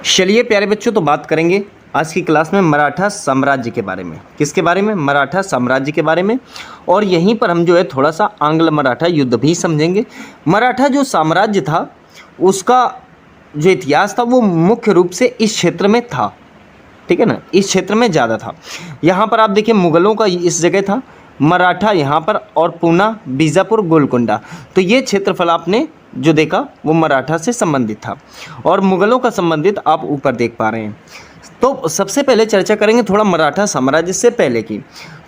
चलिए प्यारे बच्चों, तो बात करेंगे आज की क्लास में मराठा साम्राज्य के बारे में। किसके बारे में? मराठा साम्राज्य के बारे में। और यहीं पर हम जो है थोड़ा सा आंग्ल मराठा युद्ध भी समझेंगे। मराठा जो साम्राज्य था उसका जो इतिहास था वो मुख्य रूप से इस क्षेत्र में था, ठीक है ना, इस क्षेत्र में ज़्यादा था। यहाँ पर आप देखिए मुग़लों का इस जगह था, मराठा यहाँ पर, और पूना, बीजापुर, गोलकुंडा, तो ये क्षेत्रफल आपने जो देखा वो मराठा से संबंधित था और मुग़लों का संबंधित आप ऊपर देख पा रहे हैं। तो सबसे पहले चर्चा करेंगे थोड़ा मराठा साम्राज्य से पहले की।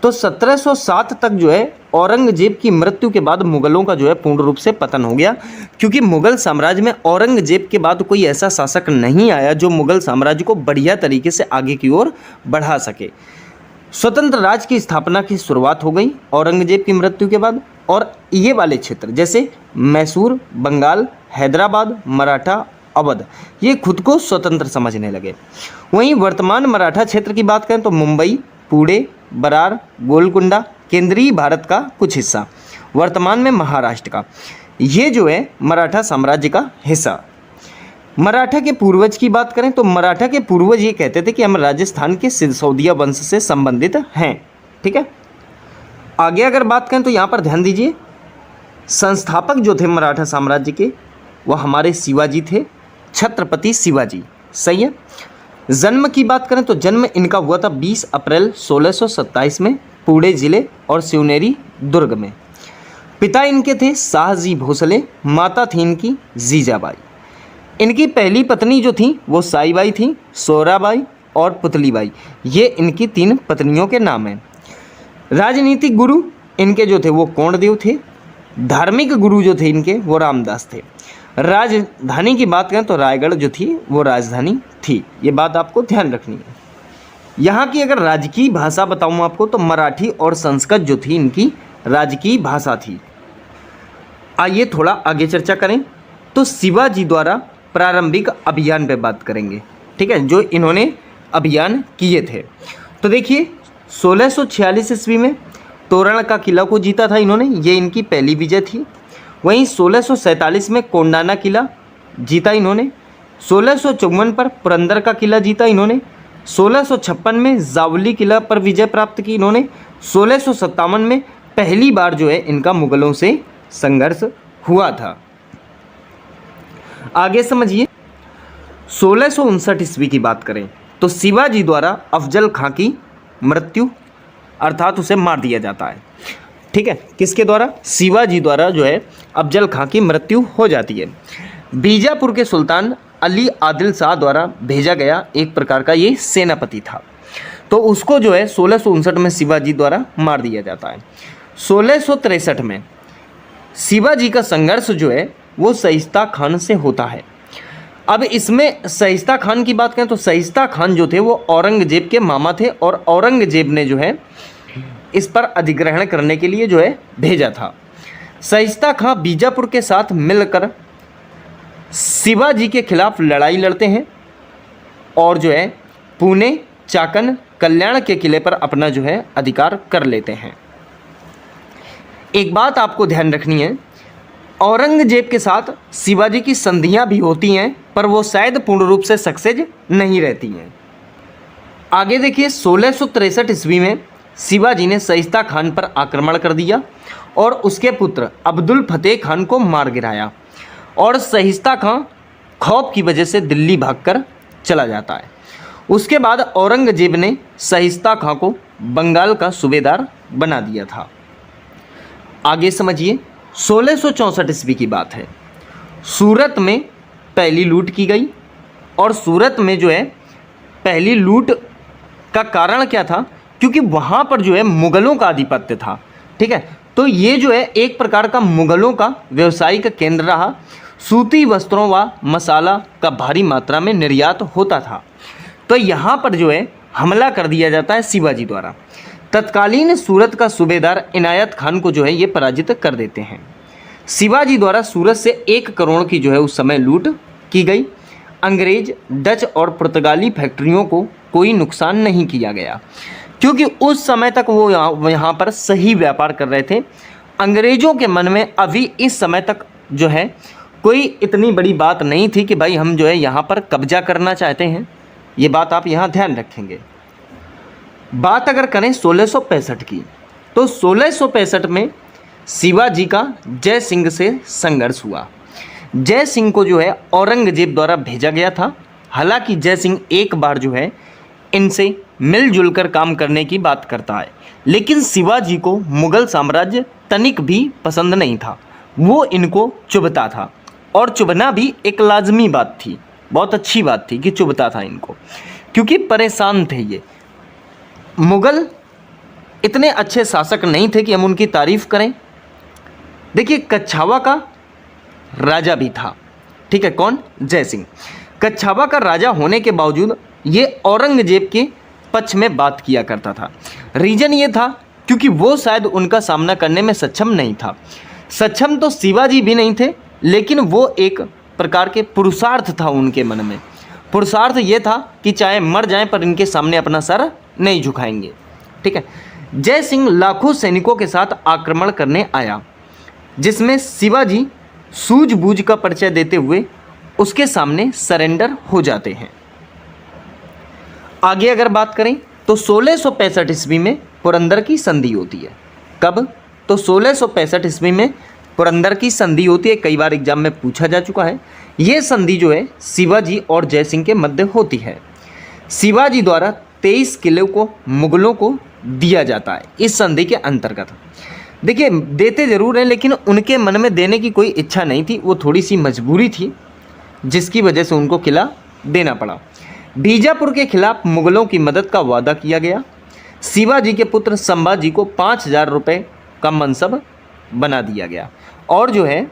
तो 1707 तक जो है औरंगजेब की मृत्यु के बाद मुग़लों का जो है पूर्ण रूप से पतन हो गया, क्योंकि मुग़ल साम्राज्य में औरंगजेब के बाद कोई ऐसा शासक नहीं आया जो मुग़ल साम्राज्य को बढ़िया तरीके से आगे की ओर बढ़ा सके। स्वतंत्र राज्य की स्थापना की शुरुआत हो गई औरंगजेब की मृत्यु के बाद, और ये वाले क्षेत्र जैसे मैसूर, बंगाल, हैदराबाद, मराठा, अवध, ये खुद को स्वतंत्र समझने लगे। वहीं वर्तमान मराठा क्षेत्र की बात करें तो मुंबई, पुणे, बरार, गोलकुंडा, केंद्रीय भारत का कुछ हिस्सा, वर्तमान में महाराष्ट्र का, ये जो है मराठा साम्राज्य का हिस्सा। मराठा के पूर्वज की बात करें तो मराठा के पूर्वज ये कहते थे कि हम राजस्थान के सिसोदिया वंश से संबंधित हैं, ठीक है। आगे अगर बात करें तो यहाँ पर ध्यान दीजिए, संस्थापक जो थे मराठा साम्राज्य के वो हमारे शिवाजी थे, छत्रपति शिवाजी, सही है। जन्म की बात करें तो जन्म इनका हुआ था 20 अप्रैल 1627 में पुणे जिले और शिवनेरी दुर्ग में। पिता इनके थे शाहजी भोसले, माता थी इनकी जीजाबाई। इनकी पहली पत्नी जो थी वो साईबाई थी, सोहराबाई और पुतलीबाई, ये इनकी 3 पत्नियों के नाम हैं। राजनीतिक गुरु इनके जो थे वो कोंडदेव थे। धार्मिक गुरु जो थे इनके वो रामदास थे। राजधानी की बात करें तो रायगढ़ जो थी वो राजधानी थी, ये बात आपको ध्यान रखनी है। यहाँ की अगर राजकीय भाषा बताऊँ आपको तो मराठी और संस्कृत जो थी इनकी राजकीय भाषा थी। आइए थोड़ा आगे चर्चा करें तो शिवाजी द्वारा प्रारंभिक अभियान पे बात करेंगे, ठीक है, जो इन्होंने अभियान किए थे। तो देखिए 1646 ईस्वी में तोरण का किला को जीता था इन्होंने, ये इनकी पहली विजय थी। वहीं 1647 में कोंडाना किला जीता इन्होंने। 1654 पर पुरंदर का किला जीता इन्होंने। 1656 में जावली किला पर विजय प्राप्त की इन्होंने। 1657 में पहली बार जो है इनका मुग़लों से संघर्ष हुआ था। आगे समझिए 1659 ईस्वी की बात करें तो शिवाजी द्वारा अफजल खां की मृत्यु, अर्थात उसे मार दिया जाता है, ठीक है। किसके द्वारा? शिवाजी द्वारा जो है अफजल खां की मृत्यु हो जाती है। बीजापुर के सुल्तान अली आदिल शाह द्वारा भेजा गया एक प्रकार का ये सेनापति था, तो उसको जो है 1659 में शिवाजी द्वारा मार दिया जाता है। 1663 में शिवाजी का संघर्ष जो है वो शाइस्ता खान से होता है। अब इसमें शाइस्ता खान की बात करें तो शाइस्ता खान जो थे वो औरंगजेब के मामा थे और औरंगजेब ने जो है इस पर अधिग्रहण करने के लिए जो है भेजा था। शाइस्ता खां बीजापुर के साथ मिलकर शिवाजी के खिलाफ लड़ाई लड़ते हैं और जो है पुणे, चाकन, कल्याण के किले पर अपना जो है अधिकार कर लेते हैं। एक बात आपको ध्यान रखनी है, औरंगजेब के साथ शिवाजी की संधियां भी होती हैं पर वो शायद पूर्ण रूप से सक्सेस नहीं रहती हैं। आगे देखिए 1663 ईस्वी में शिवाजी ने शाइस्ता खान पर आक्रमण कर दिया और उसके पुत्र अब्दुल फतेह खान को मार गिराया और शाइस्ता खान खौफ की वजह से दिल्ली भागकर चला जाता है। उसके बाद औरंगजेब ने शाइस्ता खान को बंगाल का सूबेदार बना दिया था। आगे समझिए 1664 ईस्वी की बात है। सूरत में पहली लूट की गई और सूरत में जो है पहली लूट का कारण क्या था? क्योंकि वहाँ पर जो है मुग़लों का आधिपत्य था, ठीक है। तो ये जो है एक प्रकार का मुग़लों का व्यवसायिक केंद्र रहा। सूती वस्त्रों व मसाला का भारी मात्रा में निर्यात होता था, तो यहाँ पर जो है हमला कर दिया जाता है शिवाजी द्वारा। तत्कालीन सूरत का सूबेदार इनायत खान को जो है ये पराजित कर देते हैं। शिवाजी द्वारा सूरत से 1 करोड़ की जो है उस समय लूट की गई। अंग्रेज, डच और पुर्तगाली फैक्ट्रियों को कोई नुकसान नहीं किया गया, क्योंकि उस समय तक वो यहाँ पर सही व्यापार कर रहे थे। अंग्रेज़ों के मन में अभी इस समय तक जो है कोई इतनी बड़ी बात नहीं थी कि भाई हम जो है यहाँ पर कब्जा करना चाहते हैं। ये बात आप यहाँ ध्यान रखेंगे। बात अगर करें 1665 की, तो 1665 में शिवाजी का जय सिंह से संघर्ष हुआ। जय सिंह को जो है औरंगजेब द्वारा भेजा गया था। हालांकि जय सिंह एक बार जो है इनसे मिलजुल कर काम करने की बात करता है, लेकिन शिवाजी को मुगल साम्राज्य तनिक भी पसंद नहीं था। वो इनको चुभता था, और चुभना भी एक लाजमी बात थी, बहुत अच्छी बात थी कि चुभता था इनको, क्योंकि परेशान थे ये। मुगल इतने अच्छे शासक नहीं थे कि हम उनकी तारीफ करें। देखिए, कच्छावा का राजा भी था, ठीक है, कौन? जय सिंह। कच्छावा का राजा होने के बावजूद ये औरंगजेब के पक्ष में बात किया करता था। रीजन ये था क्योंकि वो शायद उनका सामना करने में सक्षम नहीं था। सक्षम तो शिवाजी भी नहीं थे, लेकिन वो एक प्रकार के पुरुषार्थ था उनके मन में। पुरुषार्थ ये था कि चाहे मर जाएं पर इनके सामने अपना सर नहीं झुकाएंगे, ठीक है। जय सिंह लाखों सैनिकों के साथ आक्रमण करने आया, जिसमें शिवाजी सूझबूझ का परिचय देते हुए उसके सामने सरेंडर हो जाते हैं। आगे अगर बात करें तो 1665 ईस्वी में पुरंदर की संधि होती है। कब? तो 1665 ईस्वी में पुरंदर की संधि होती है। कई बार एग्जाम में पूछा जा चुका है। ये संधि जो है शिवाजी और जय सिंह के मध्य होती है। शिवाजी द्वारा 23 किलों को मुगलों को दिया जाता है इस संधि के अंतर्गत। देखिए, देते ज़रूर हैं, लेकिन उनके मन में देने की कोई इच्छा नहीं थी, वो थोड़ी सी मजबूरी थी, जिसकी वजह से उनको किला देना पड़ा। बीजापुर के खिलाफ मुगलों की मदद का वादा किया गया। शिवाजी के पुत्र संभाजी को 5000 रुपये का मनसब बना दिया गया, और जो है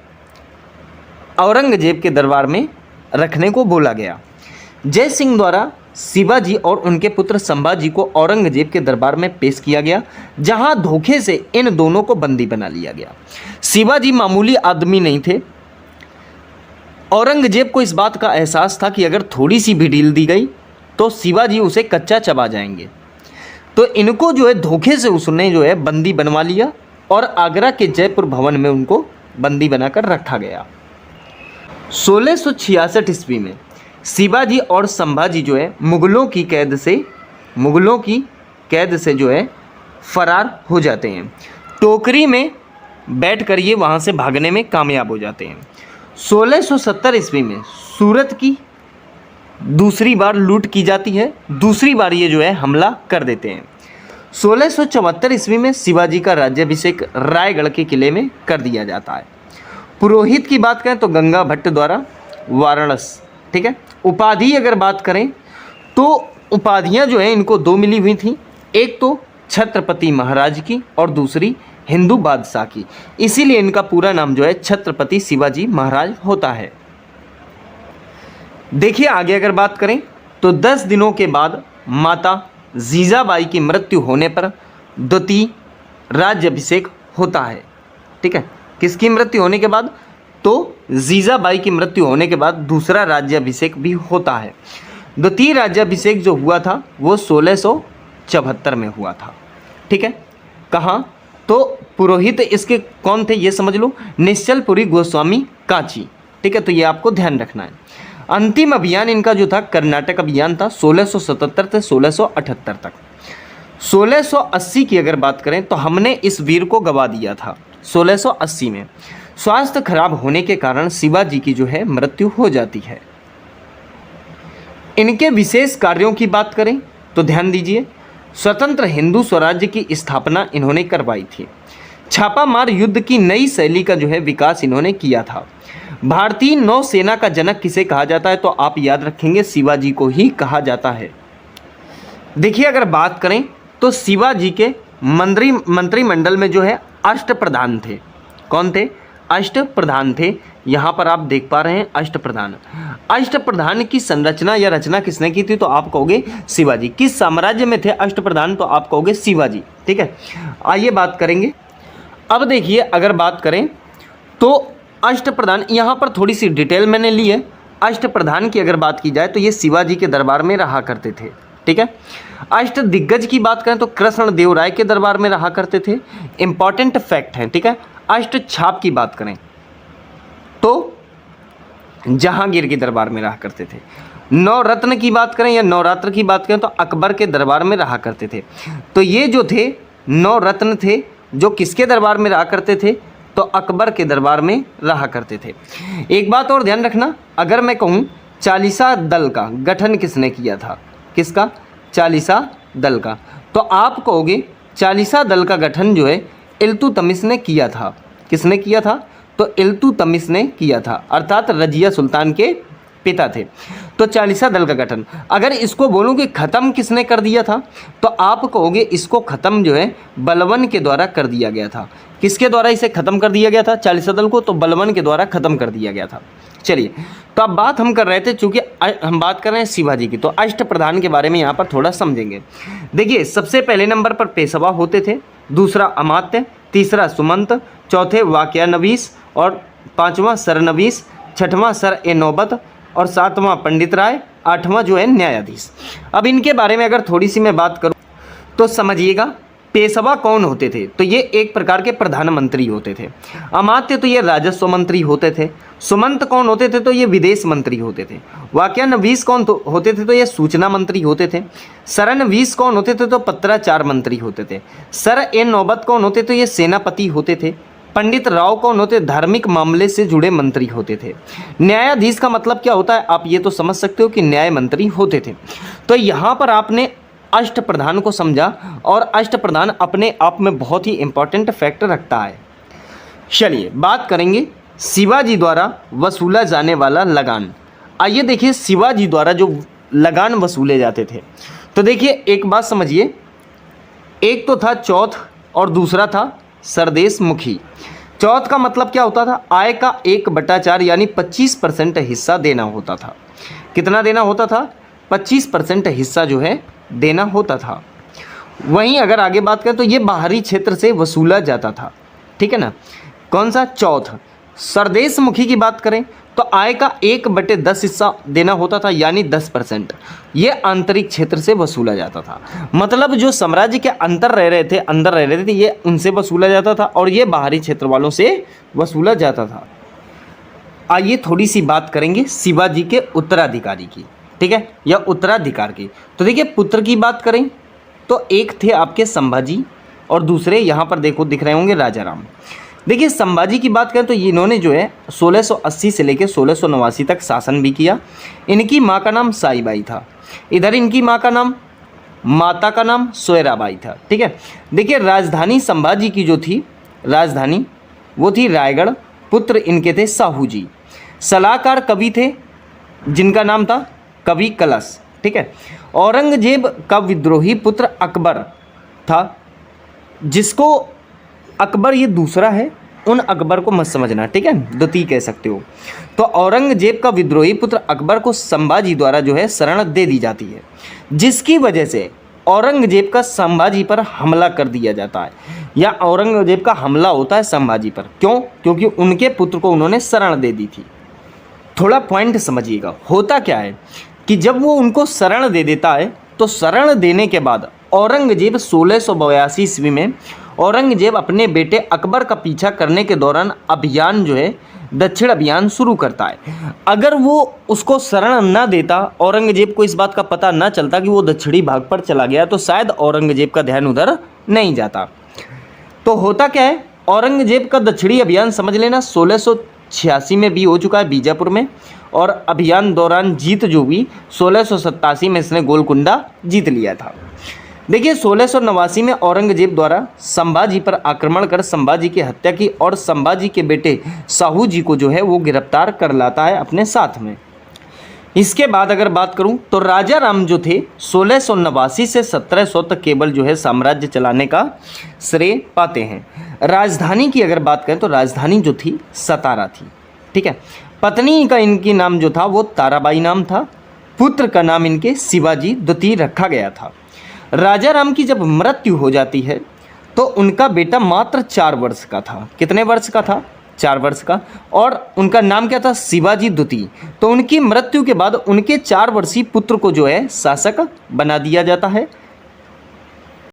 औरंगजेब के दरबार में रखने को बोला गया। जय सिंह द्वारा शिवाजी और उनके पुत्र संभाजी को औरंगजेब के दरबार में पेश किया गया, जहां धोखे से इन दोनों को बंदी बना लिया गया। शिवाजी मामूली आदमी नहीं थे। औरंगजेब को इस बात का एहसास था कि अगर थोड़ी सी भी ढील दी गई तो शिवाजी उसे कच्चा चबा जाएंगे। तो इनको जो है धोखे से उसने जो है बंदी बनवा लिया, और आगरा के जयपुर भवन में उनको बंदी बनाकर रखा गया। 1666 ईस्वी में शिवाजी और संभाजी जो है मुगलों की कैद से जो है फरार हो जाते हैं। टोकरी में बैठकर ये वहाँ से भागने में कामयाब हो जाते हैं। 1670 ईस्वी में सूरत की दूसरी बार लूट की जाती है। दूसरी बार ये जो है हमला कर देते हैं। 1674 ईस्वी में शिवाजी का राज्याभिषेक रायगढ़ के किले में कर दिया जाता है। पुरोहित की बात करें तो गंगा भट्ट द्वारा वाराणसी, ठीक है। उपाधि अगर बात करें तो उपाधियां जो है इनको दो मिली हुई थी, एक तो छत्रपति महाराज की और दूसरी हिंदू बादशाह की। इसीलिए इनका पूरा नाम जो है छत्रपति शिवाजी महाराज होता है। देखिए, आगे अगर बात करें तो 10 दिनों के बाद माता जीजाबाई की मृत्यु होने पर द्वितीय राज्याभिषेक होता है, ठीक है। किसकी मृत्यु होने के बाद? तो जीजाबाई की मृत्यु होने के बाद दूसरा राज्याभिषेक भी होता है। द्वितीय राज्याभिषेक जो हुआ था वो 1674 में हुआ था, ठीक है। कहाँ? तो पुरोहित इसके कौन थे ये समझ लो, निश्चलपुरी गोस्वामी कांची, ठीक है। तो ये आपको ध्यान रखना है। अंतिम अभियान इनका जो था कर्नाटक अभियान था 1677 से 1678 तक। 1680 की अगर बात करें तो हमने इस वीर को गवा दिया था 1680 में। स्वास्थ्य खराब होने के कारण शिवाजी की जो है मृत्यु हो जाती है। इनके विशेष कार्यों की बात करें तो ध्यान दीजिए, स्वतंत्र हिंदू स्वराज्य की स्थापना इन्होंने करवाई थी। छापामार युद्ध की नई शैली का जो है विकास इन्होंने किया था। भारतीय नौसेना का जनक किसे कहा जाता है? तो आप याद रखेंगे शिवाजी को ही कहा जाता है। देखिए, अगर बात करें तो शिवाजी के मंत्रिमंडल में जो है अष्टप्रधान थे। कौन थे? अष्टप्रधान थे। यहाँ पर आप देख पा रहे हैं अष्टप्रधान। अष्टप्रधान की संरचना या रचना किसने की थी? तो आप कहोगे शिवाजी। किस साम्राज्य में थे अष्टप्रधान? तो आप कहोगे शिवाजी, ठीक है। आइए बात करेंगे। अब देखिए, अगर बात करें तो अष्टप्रधान, यहाँ पर थोड़ी सी डिटेल मैंने ली है। अष्टप्रधान की अगर बात की जाए तो ये शिवाजी के दरबार में रहा करते थे, ठीक है। अष्ट दिग्गज की बात करें तो कृष्णदेव राय के दरबार में रहा करते थे। इंपॉर्टेंट फैक्ट है, ठीक है। अष्ट छाप की बात करें तो जहांगीर के दरबार में रहा करते थे। नवरत्न की बात करें या नवरात्र की बात करें तो अकबर के दरबार में रहा करते थे। तो ये जो थे नवरत्न थे जो किसके दरबार में रहा करते थे, तो अकबर के दरबार में रहा करते थे। एक बात और ध्यान रखना, अगर मैं कहूँ चालीसा दल का गठन किसने किया था, किसका, चालीसा दल का, तो आप कहोगे चालीसा दल का गठन जो है इल्तुतमिश ने किया था। किसने किया था, तो इल्तुतमिश ने किया था, अर्थात रजिया सुल्तान के पिता थे। तो चालीसा दल का गठन, अगर इसको बोलूँ कि ख़त्म किसने कर दिया था, तो आप कहोगे इसको ख़त्म जो है बलवन के द्वारा कर दिया गया था। किसके द्वारा इसे ख़त्म कर दिया गया था चालीसा दल को, तो बलवन के द्वारा ख़त्म कर दिया गया था। चलिए, तो अब बात हम कर रहे थे, चूँकि हम बात कर रहे हैं शिवाजी की, तो अष्टप्रधान के बारे में यहाँ पर थोड़ा समझेंगे। देखिए, सबसे पहले नंबर पर पेशवा होते थे, दूसरा अमात्य, तीसरा सुमंत, चौथे वाकया नवीस और पाँचवां सरनवीस, छठवां सर ए नौबत और सातवां पंडित राय, आठवां जो है न्यायाधीश। अब इनके बारे में अगर थोड़ी सी मैं बात करूं तो समझिएगा, पेशवा कौन होते थे, तो ये एक प्रकार के प्रधानमंत्री होते थे। अमात्य तो ये राजस्व मंत्री होते थे। सुमंत कौन होते थे, तो ये विदेश मंत्री होते थे। वाक्यानवीस कौन होते थे, तो ये सूचना मंत्री होते थे। सरनवीस कौन होते थे, तो पत्राचार मंत्री होते थे। सर ए नौबत कौन होते, तो ये सेनापति होते थे। पंडित राव कौन होते, धार्मिक मामले से जुड़े मंत्री होते थे। न्यायाधीश का मतलब क्या होता है, आप ये तो समझ सकते हो कि न्याय मंत्री होते थे। तो यहाँ पर आपने अष्टप्रधान को समझा, और अष्टप्रधान अपने आप में बहुत ही इंपॉर्टेंट फैक्टर रखता है। चलिए बात करेंगे शिवाजी द्वारा वसूला जाने वाला लगान। आइए देखिए, शिवाजी द्वारा जो लगान वसूले जाते थे, तो देखिए एक बात समझिए, एक तो था चौथ और दूसरा था सरदेश मुखी। चौथ का मतलब क्या होता था, आय का 1/4 यानी 25% हिस्सा देना होता था। कितना देना होता था, 25% हिस्सा जो है देना होता था। वहीं अगर आगे बात करें तो ये बाहरी क्षेत्र से वसूला जाता था, ठीक है ना। कौन सा, चौथ। सरदेश मुखी की बात करें तो आय का 1/10 हिस्सा देना होता था, यानी 10%। ये आंतरिक क्षेत्र से वसूला जाता था। मतलब जो साम्राज्य के अंदर रह रहे थे ये उनसे वसूला जाता था, और ये बाहरी क्षेत्र वालों से वसूला जाता था। आइए थोड़ी सी बात करेंगे शिवाजी के उत्तराधिकारी की, ठीक है, या उत्तराधिकार की। तो देखिए, पुत्र की बात करें तो एक थे आपके संभाजी, और दूसरे यहाँ पर देखो दिख रहे होंगे राजाराम। देखिए, संभाजी की बात करें तो इन्होंने जो है 1680 से लेकर 1689 तक शासन भी किया। इनकी माँ का नाम साईबाई था, इधर इनकी माँ का नाम, माता का नाम सोयराबाई था, ठीक है। देखिए, राजधानी संभाजी की जो थी, राजधानी वो थी रायगढ़। पुत्र इनके थे साहू जी। सलाहकार कवि थे जिनका नाम था कवि कलश, ठीक है। औरंगजेब का विद्रोही पुत्र अकबर था, जिसको अकबर ये दूसरा है, उन अकबर को मत समझना, ठीक है, द्वितीय कह सकते हो। तो औरंगजेब का विद्रोही पुत्र अकबर को संभाजी द्वारा जो है शरण दे दी जाती है, जिसकी वजह से औरंगजेब का संभाजी पर हमला कर दिया जाता है, या औरंगजेब का हमला होता है संभाजी पर। क्यों, क्योंकि उनके पुत्र को उन्होंने शरण दे दी थी। थोड़ा पॉइंट समझिएगा, होता क्या है कि जब वो उनको शरण दे देता है, तो शरण देने के बाद औरंगजेब 1682 ईस्वी में औरंगजेब अपने बेटे अकबर का पीछा करने के दौरान अभियान जो है दक्षिण अभियान शुरू करता है। अगर वो उसको शरण न देता, औरंगजेब को इस बात का पता न चलता कि वो दक्षिणी भाग पर चला गया, तो शायद औरंगजेब का ध्यान उधर नहीं जाता। तो होता क्या है, औरंगजेब का दक्षिणी अभियान समझ लेना 1686 में भी हो चुका है बीजापुर में, और अभियान दौरान जीत जो हुई 1687 में इसने गोलकुंडा जीत लिया था। देखिए, 1689 में औरंगजेब द्वारा संभाजी पर आक्रमण कर संभाजी की हत्या की, और संभाजी के बेटे साहू जी को जो है वो गिरफ्तार कर लाता है अपने साथ में। इसके बाद अगर बात करूं तो राजा राम जो थे 1689 से 1700 तक केवल जो है साम्राज्य चलाने का श्रेय पाते हैं। राजधानी की अगर बात करें तो राजधानी जो थी सतारा थी, ठीक है। पत्नी का इनकी नाम जो था वो ताराबाई नाम था। पुत्र का नाम इनके शिवाजी द्वितीय रखा गया था। राजा राम की जब मृत्यु हो जाती है तो उनका बेटा मात्र 4 वर्ष का था। कितने वर्ष का था? 4 वर्ष का। और उनका नाम क्या था? शिवाजी द्वितीय। तो उनकी मृत्यु के बाद उनके 4 वर्षीय पुत्र को जो है शासक बना दिया जाता है।